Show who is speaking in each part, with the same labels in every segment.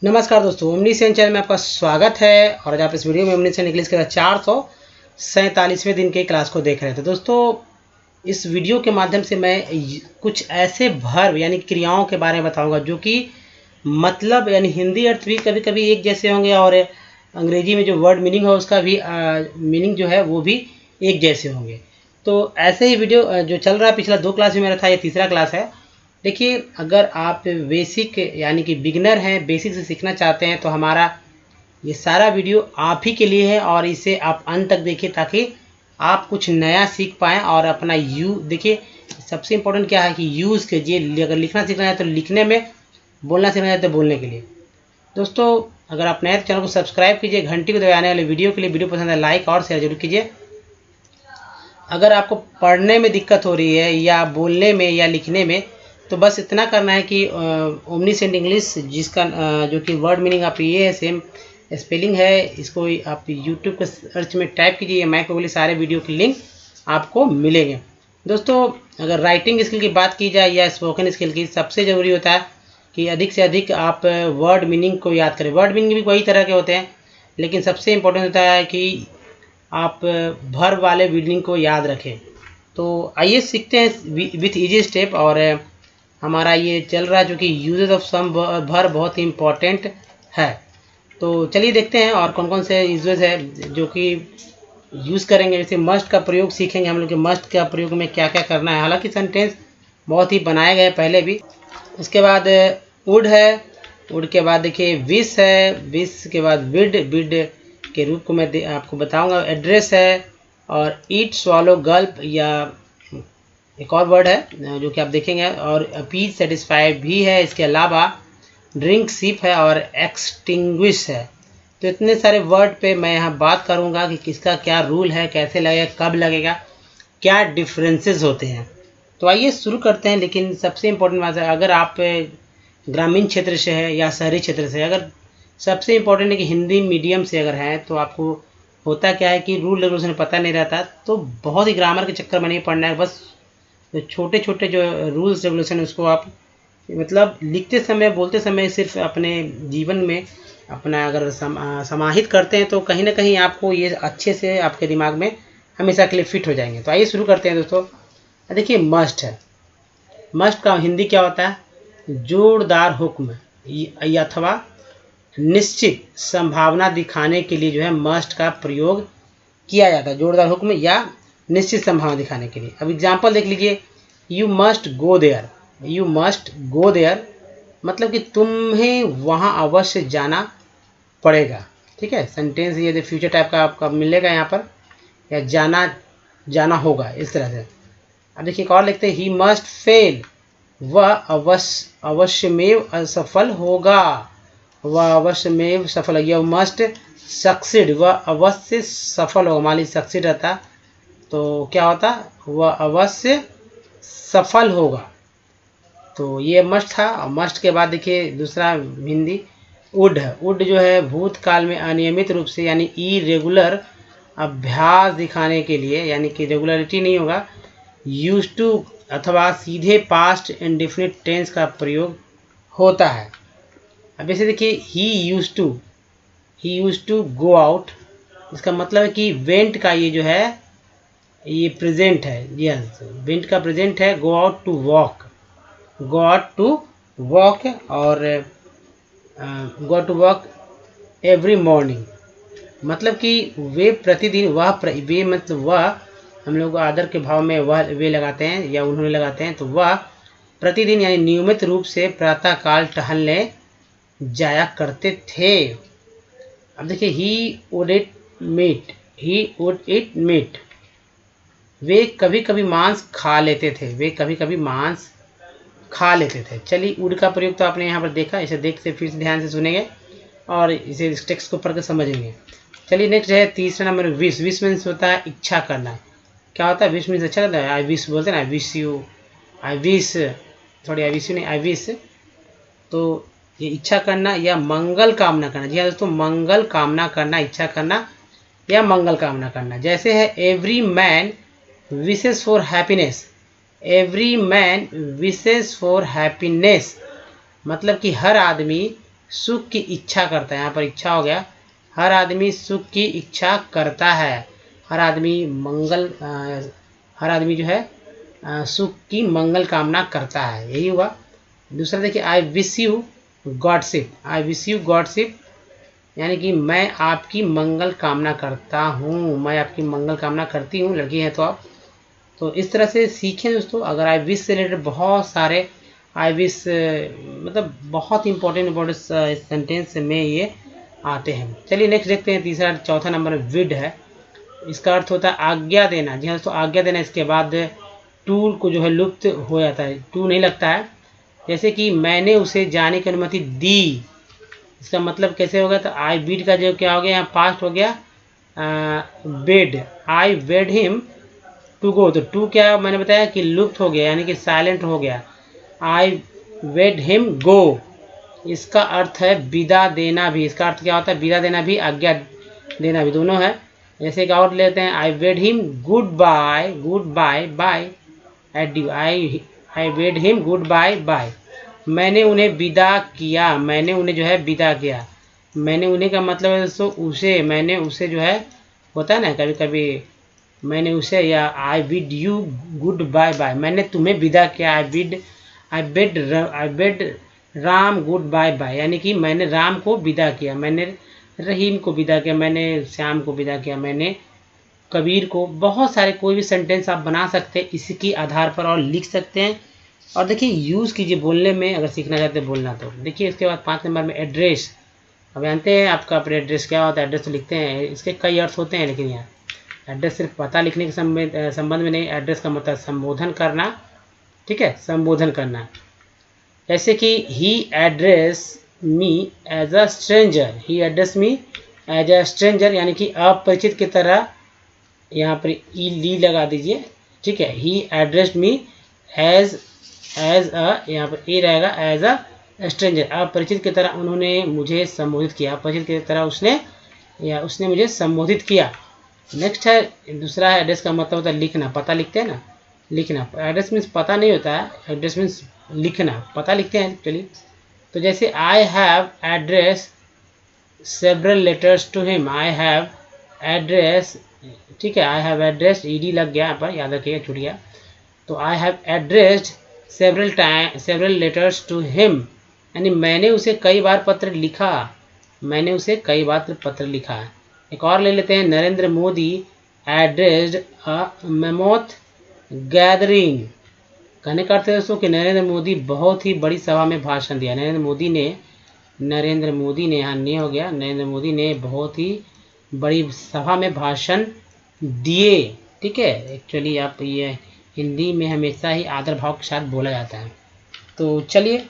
Speaker 1: नमस्कार दोस्तों, omniscient channel में आपका स्वागत है। और आज आप इस वीडियो में ओमनीसेंट इंग्लिश के 447वें दिन के क्लास को देख रहे थे। दोस्तों, इस वीडियो के माध्यम से मैं कुछ ऐसे वर्ब यानी क्रियाओं के बारे में बताऊंगा जो कि मतलब यानी हिंदी अर्थ भी कभी कभी एक जैसे होंगे और अंग्रेजी में जो वर्ड मीनिंग है उसका भी मीनिंग जो है वो भी एक जैसे होंगे। तो ऐसे ही वीडियो जो चल रहा है, पिछला 2 क्लास में मेरा था, ये तीसरा क्लास है। देखिए, अगर आप बेसिक यानी कि बिगिनर हैं, बेसिक से सीखना चाहते हैं तो हमारा ये सारा वीडियो आप ही के लिए है और इसे आप अंत तक देखिए ताकि आप कुछ नया सीख पाएँ और अपना देखिए, सबसे इम्पोर्टेंट क्या है कि यूज़ कीजिए। अगर लिखना सीखना है तो लिखने में, बोलना सीखना है तो बोलने के लिए। दोस्तों, अगर आप नए चैनल को सब्सक्राइब कीजिए, घंटी को दबाने वाले वीडियो के लिए। वीडियो पसंद है लाइक और शेयर जरूर कीजिए। अगर आपको पढ़ने में दिक्कत हो रही है या बोलने में या लिखने में, तो बस इतना करना है कि ओमनीसेंट इंग्लिश जिसका जो कि वर्ड मीनिंग आप ये है, सेम स्पेलिंग है, इसको आप यूट्यूब के सर्च में टाइप कीजिए, मैं को बोली सारे वीडियो की लिंक आपको मिलेंगे। दोस्तों, अगर राइटिंग स्किल की बात की जाए या स्पोकन स्किल की, सबसे ज़रूरी होता है कि अधिक से अधिक आप वर्ड मीनिंग को याद करें। वर्ड मीनिंग भी कई तरह के होते हैं, लेकिन सबसे इम्पोर्टेंट होता है कि आप वर्ब वाले मीनिंग को याद रखें। तो आइए सीखते हैं विथ इजी स्टेप। और हमारा ये चल रहा है जो कि यूजेस ऑफ सम वर्ब बहुत ही इम्पोर्टेंट है। तो चलिए देखते हैं और कौन कौन से यूजेस है जो कि यूज़ करेंगे। जैसे मस्ट का प्रयोग सीखेंगे हम लोग कि मस्ट का प्रयोग में क्या क्या करना है। हालांकि सेंटेंस बहुत ही बनाए गए पहले भी। उसके बाद वुड है, वुड के बाद देखिए विश है, विश के बाद विड, विड के रूप को मैं आपको बताऊंगा। एड्रेस है और ईट, स्वॉलो, गल्प, या एक और वर्ड है जो कि आप देखेंगे। और अपीज, सेटिस्फाइड भी है। इसके अलावा ड्रिंक, सिप है और एक्सटिंग्विश है। तो इतने सारे वर्ड पे मैं यहाँ बात करूँगा कि किसका क्या रूल है, कैसे लगेगा, कब लगेगा, क्या डिफरेंसेस होते हैं। तो आइए शुरू करते हैं। लेकिन सबसे इम्पोर्टेंट बात है, अगर आप ग्रामीण क्षेत्र से है या शहरी क्षेत्र से, अगर सबसे इम्पोर्टेंट है कि हिंदी मीडियम से अगर हैं तो आपको होता क्या है कि रूल रेगुलेशन पता नहीं रहता, तो बहुत ही ग्रामर के चक्कर में नहीं पड़ना है। बस छोटे छोटे जो रूल्स रेगुलेशन है उसको आप मतलब लिखते समय, बोलते समय सिर्फ अपने जीवन में अपना अगर समाहित करते हैं तो कहीं ना कहीं आपको ये अच्छे से आपके दिमाग में हमेशा के लिए फिट हो जाएंगे। तो आइए शुरू करते हैं दोस्तों। देखिए, मस्ट है। मस्ट का हिंदी क्या होता है? जोरदार हुक्म अथवा निश्चित संभावना दिखाने के लिए जो है मस्ट का प्रयोग किया जाता है। जोरदार हुक्म या निश्चित संभावना दिखाने के लिए। अब एग्जाम्पल देख लीजिए, you must go there. You must go there मतलब कि तुम्हें वहाँ अवश्य जाना पड़ेगा। ठीक है, सेंटेंस ये फ्यूचर टाइप का आपका मिलेगा यहाँ पर, या जाना होगा, इस तरह से। अब देखिए एक और लिखते हैं, ही मस्ट फेल, वह अवश्यमेव असफल होगा। वह अवश्यमेव सफल होगा। मस्ट सक्सीड, वह अवश्य सफल होगा। मान लीजिए सक्सीड रहता तो क्या होता? वह अवश्य सफल होगा। तो ये मस्ट था। और मस्ट के बाद देखिए दूसरा हिंदी वुड है। वुड जो है भूतकाल में अनियमित रूप से यानी इरेगुलर अभ्यास दिखाने के लिए, यानी कि रेगुलरिटी नहीं होगा, यूज टू अथवा सीधे पास्ट इंडेफिनिट टेंस का प्रयोग होता है। अब जैसे देखिए, ही यूज टू गो आउट, इसका मतलब है कि वेंट का ये जो है ये प्रेजेंट है। यस, वेंट का प्रेजेंट है। Go out to walk, go out to walk और go to walk every morning मतलब कि वे प्रतिदिन, वे मतलब वह, हम लोग आदर के भाव में वह वे लगाते हैं या उन्होंने लगाते हैं, तो वह प्रतिदिन यानी नियमित रूप से प्रातःकाल टहलने जाया करते थे। अब देखिए, ही वुड इट मीट, वे कभी कभी मांस खा लेते थे। वे कभी कभी मांस खा लेते थे। चलिए, वुड का प्रयोग तो आपने यहाँ पर देखा, इसे देखते फिर से ध्यान से सुनेंगे और इसे इस टेक्स्ट को पढ़ कर समझेंगे। चलिए नेक्स्ट है तीसरा नंबर, विश। विश मीन्स होता है इच्छा करना। क्या होता है? विश मीन्स अच्छा लगता है। आई विश बोलते हैं ना, आई wish you, I wish, sorry I wish you नहीं, आई विश। तो ये इच्छा करना या मंगल कामना करना। जी हाँ दोस्तों, मंगल कामना करना, इच्छा करना या मंगल कामना करना। जैसे है every man wishes for happiness. Every man wishes for happiness मतलब कि हर आदमी सुख की इच्छा करता है। यहाँ पर इच्छा हो गया, हर आदमी सुख की इच्छा करता है। हर आदमी हर आदमी जो है सुख की मंगल कामना करता है, यही हुआ। दूसरा देखिए, I wish you godship. I wish you godship यानी कि मैं आपकी मंगल कामना करता हूँ, मैं आपकी मंगल कामना करती हूँ। लड़की हैं तो आप, तो इस तरह से सीखें दोस्तों। अगर आई विश से रिलेटेड बहुत सारे आई विश मतलब बहुत इंपॉर्टेंट सेंटेंस में ये आते हैं। चलिए नेक्स्ट देखते हैं। तीसरा चौथा नंबर विड है। इसका अर्थ होता है आज्ञा देना। जी हाँ दोस्तों, आज्ञा देना। इसके बाद टू को जो है लुप्त हो जाता है, टू नहीं लगता है। जैसे कि मैंने उसे जाने की अनुमति दी, इसका मतलब कैसे होगा, तो आई बीड का जो क्या हो गया, यहाँ पास्ट हो गया bade. I bade him to go, तो टू क्या मैंने बताया कि लुप्त हो गया, यानी कि साइलेंट हो गया। आई बेड हिम गो, इसका अर्थ है विदा देना भी। इसका अर्थ क्या होता है, विदा देना भी, आज्ञा देना भी, दोनों है। जैसे कि और लेते हैं, I bade him goodbye, goodbye bye adieu. I bade him goodbye bye, मैंने उन्हें विदा किया, मैंने उन्हें जो है विदा किया। मैंने उन्हें का मतलब है दोस्तों उसे, मैंने उसे जो है होता है ना कभी कभी, मैंने उसे, या I bid you goodbye bye, मैंने तुम्हें विदा किया। I bade Ram goodbye bye, यानी कि मैंने राम को विदा किया, मैंने रहीम को विदा किया, मैंने श्याम को विदा किया, मैंने कबीर को। बहुत सारे कोई भी सेंटेंस आप बना सकते हैं इसके आधार पर और लिख सकते हैं। और देखिए यूज़ कीजिए बोलने में, अगर सीखना चाहते हैं बोलना तो। देखिए इसके बाद 5 नंबर में एड्रेस। अब जानते हैं आपका अपने एड्रेस क्या होता है। एड्रेस तो लिखते हैं, इसके कई अर्थ होते हैं, लेकिन यहाँ एड्रेस सिर्फ पता लिखने के संबंध में नहीं। एड्रेस का मतलब संबोधन करना, ठीक है, संबोधन करना। जैसे कि he address me as a stranger, he address me as a stranger, यानी कि अपरिचित की तरह, यहाँ पर ई ली लगा दीजिए, ठीक है। ही एड्रेस्ड मी एज अ, यहाँ पर ए रहेगा, एज अ स्ट्रेंजर, अपरिचित की तरह उन्होंने मुझे संबोधित किया। अपरिचित की तरह उसने मुझे संबोधित किया। नेक्स्ट है, दूसरा है एड्रेस का मतलब होता है लिखना। पता लिखते हैं ना, लिखना। एड्रेस मीन्स पता नहीं होता है, एड्रेस मीन्स लिखना, पता लिखते हैं। चलिए, तो जैसे I have address several letters to him, I have address, ठीक है, आई हैव एड्रेस, ईडी लग गया यहाँ पर, याद रखिएगा, छूट गया। तो I have addressed several letters to him, यानी मैंने उसे कई बार पत्र लिखा, मैंने उसे कई बार पत्र लिखा। एक और ले लेते हैं, नरेंद्र मोदी एड्रेस्ड अ मेमोथ गैदरिंग। कहने का अर्थ है दोस्तों कि नरेंद्र मोदी बहुत ही बड़ी सभा में भाषण दिया। नरेंद्र मोदी ने यहाँ नहीं हो गया, नरेंद्र मोदी ने बहुत ही बड़ी सभा में भाषण दिए, ठीक है। एक्चुअली आप ये हिंदी में हमेशा ही आदर भाव के साथ बोला जाता है। तो चलिए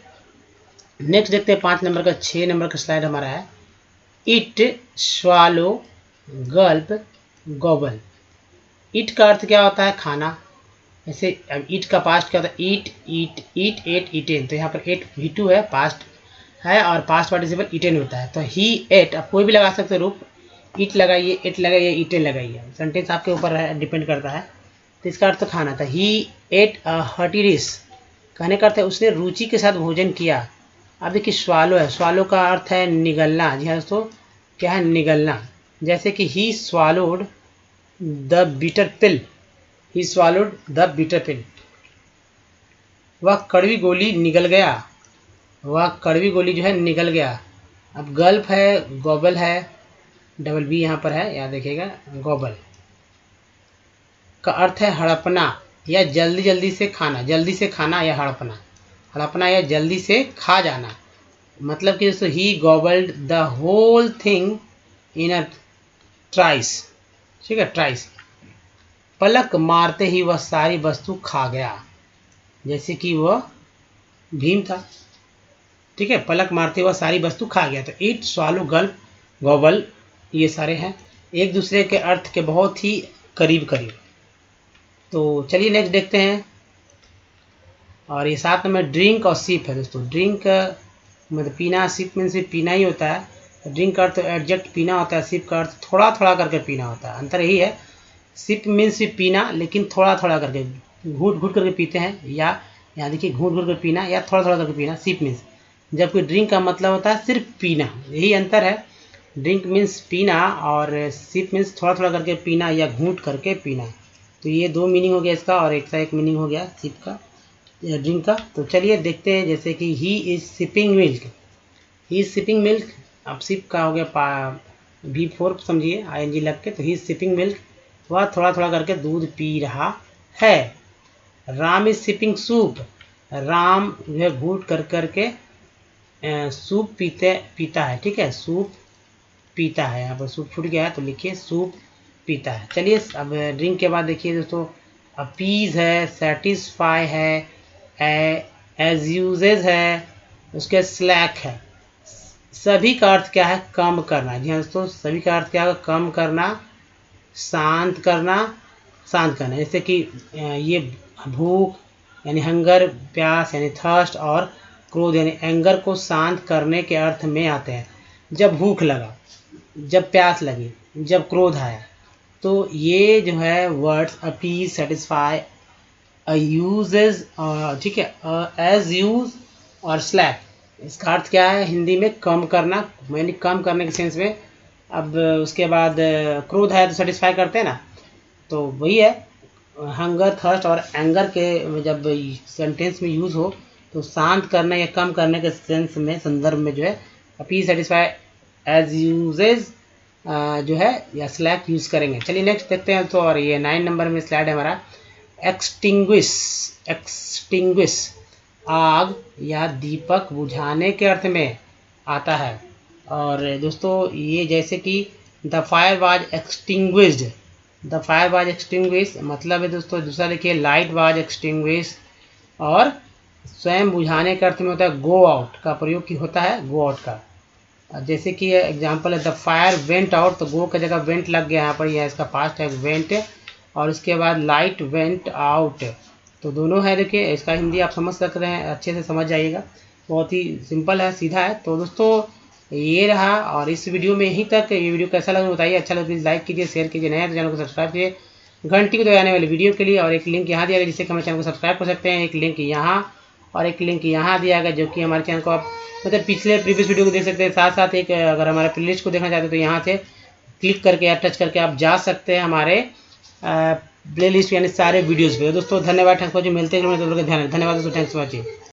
Speaker 1: नेक्स्ट देखते हैं 5 नंबर का। 6 नंबर का स्लाइड हमारा है, इट, स्वालो, गल्प, गोबल। इट का अर्थ क्या होता है, खाना। जैसे अब इट का पास्ट क्या होता है, ईट, ईट, एट, ईटेन। तो यहाँ पर एट V2 है, पास्ट है, और पास्ट पार्टिसिपल ईटेन होता है। तो ही एट, आप कोई भी लगा सकते हो रूप, ईट लगाइए, एट लगाइए, ईटेन लगाइए, सेंटेंस आपके ऊपर है, डिपेंड करता है। तो इसका अर्थ खाना था। ही एट अ हर्टी डिश, कहने का अर्थ है उसने रुचि के साथ भोजन किया। अब देखिए स्वालो है, स्वालो का अर्थ है निगलना। जी हाँ दोस्तों, क्या है, निगलना। जैसे कि he swallowed the bitter pill, he swallowed the bitter pill, वह कड़वी गोली निगल गया, वह कड़वी गोली जो है निगल गया। अब गल्प है, गोबल है, डबल बी यहाँ पर है, याद रखिएगा। गोबल का अर्थ है हड़पना या जल्दी जल्दी से खाना, जल्दी से खाना या हड़पना, हड़पना या जल्दी से खा जाना। मतलब कि दोस्तों he gobbled the whole thing in a trice, ठीक है, ट्राइस। पलक मारते ही वह सारी वस्तु खा गया, जैसे कि वह भीम था, ठीक है। पलक मारते हुआ सारी वस्तु खा गया। तो ईट, स्वालो, गल्प, गॉबल, ये सारे हैं एक दूसरे के अर्थ के बहुत ही करीब करीब। तो चलिए नेक्स्ट देखते हैं। और ये साथ में ड्रिंक और सिप है दोस्तों। ड्रिंक मतलब पीना, सिप में सिर्फ पीना ही होता है। ड्रिंक का अर्थ एडजस्ट पीना होता है, सिप का अर्थ थोड़ा थोड़ा करके पीना होता है। अंतर यही है, सिप मीन्स सिर्फ पीना, लेकिन थोड़ा थोड़ा करके, घूट घूट करके पीते हैं, या यहाँ देखिए घूट घूट कर पीना या थोड़ा थोड़ा करके पीना, सिप मीन्स। जबकि ड्रिंक का मतलब होता है सिर्फ पीना। यही अंतर है, ड्रिंक मीन्स पीना और सिप मीन्स थोड़ा थोड़ा करके पीना या घूंट करके पीना। तो ये दो मीनिंग हो गया इसका, और एक मीनिंग हो गया सिप का या ड्रिंक का। तो चलिए देखते हैं, जैसे कि he is sipping milk, he is sipping milk. अब सिप का हो गया V4 समझिए ING लग के, तो ही इज़ सिपिंग मिल्क, वह थोड़ा थोड़ा करके दूध पी रहा है। Ram is sipping soup, Ram जो है घूट कर करके सूप पीता है, ठीक है, सूप पीता है। यहाँ पर सूप छूट गया है तो लिखिए सूप पीता है। चलिए अब ड्रिंक के बाद देखिए दोस्तों, अपीज है, सेटिस्फाई है, एज यूजेज है, उसके स्लैक है। सभी का अर्थ क्या है? कम करना। जी हाँ दोस्तों, सभी का अर्थ क्या है? कम करना, शांत करना, शांत करना। जैसे कि ये भूख यानी हंगर, प्यास यानी थर्स्ट, और क्रोध यानी एंगर को शांत करने के अर्थ में आते हैं। जब भूख लगा, जब प्यास लगी, जब क्रोध आया, तो ये जो है वर्ड्स अपीज, सेटिस्फाई, यूजेज, ठीक है, एज यूज और स्लैक, इसका अर्थ क्या है हिंदी में? कम करना, यानी कम करने के सेंस में। अब उसके बाद क्रोध है तो सेटिस्फाई करते हैं ना, तो वही है। हंगर, थर्स्ट और एंगर के जब सेंटेंस में यूज़ हो तो शांत करने या कम करने के सेंस में, संदर्भ में जो है अपीज, सेटिस्फाई, एज यूजेज जो है या स्लैक यूज़ करेंगे। चलिए नेक्स्ट देखते हैं। तो और ये 9 नंबर में स्लाइड है हमारा, एक्सटिंग्विश। एक्सटिंग्विश आग या दीपक बुझाने के अर्थ में आता है। और दोस्तों ये जैसे कि the fire was extinguished, the fire was extinguish मतलब है दोस्तों, दूसरा देखिए लाइट वाज एक्सटिंग्विश, और स्वयं बुझाने के अर्थ में होता है गो आउट का प्रयोग की होता है, गो आउट का। जैसे कि एग्जांपल है द फायर वेंट आउट, तो गो की जगह वेंट लग गया यहाँ पर, यह इसका पास्ट है वेंट, और इसके बाद लाइट वेंट आउट, तो दोनों है। देखिए इसका हिंदी आप समझ सकते हैं, अच्छे से समझ जाइएगा, बहुत ही सिंपल है, सीधा है। तो दोस्तों ये रहा, और इस वीडियो में यहीं तक। ये वीडियो कैसा लगा बताइए, अच्छा लगा प्लीज़ लाइक कीजिए, शेयर कीजिए, नया तो चैनल को सब्सक्राइब कीजिए घंटी को दबाने वाले वीडियो के लिए। और एक लिंक यहाँ दिया गया जिससे कि हमारे चैनल को सब्सक्राइब कर सकते हैं, एक लिंक यहाँ और एक लिंक यहाँ दिया गया, जो कि हमारे चैनल को आप मतलब पिछले प्रीवियस वीडियो को देख सकते हैं। साथ साथ एक अगर हमारे प्लेलिस्ट को देखना चाहते हैं तो यहाँ से क्लिक करके या टच करके आप जा सकते हैं हमारे प्लेलिस्ट यानी सारे वीडियोज़ पे। दोस्तों धन्यवाद, थैंक्स फॉर वॉचिंग, मिलते हैं तो लोग ध्यान, धन्यवाद दोस्तों, थैंक्स फॉर वॉचिंग।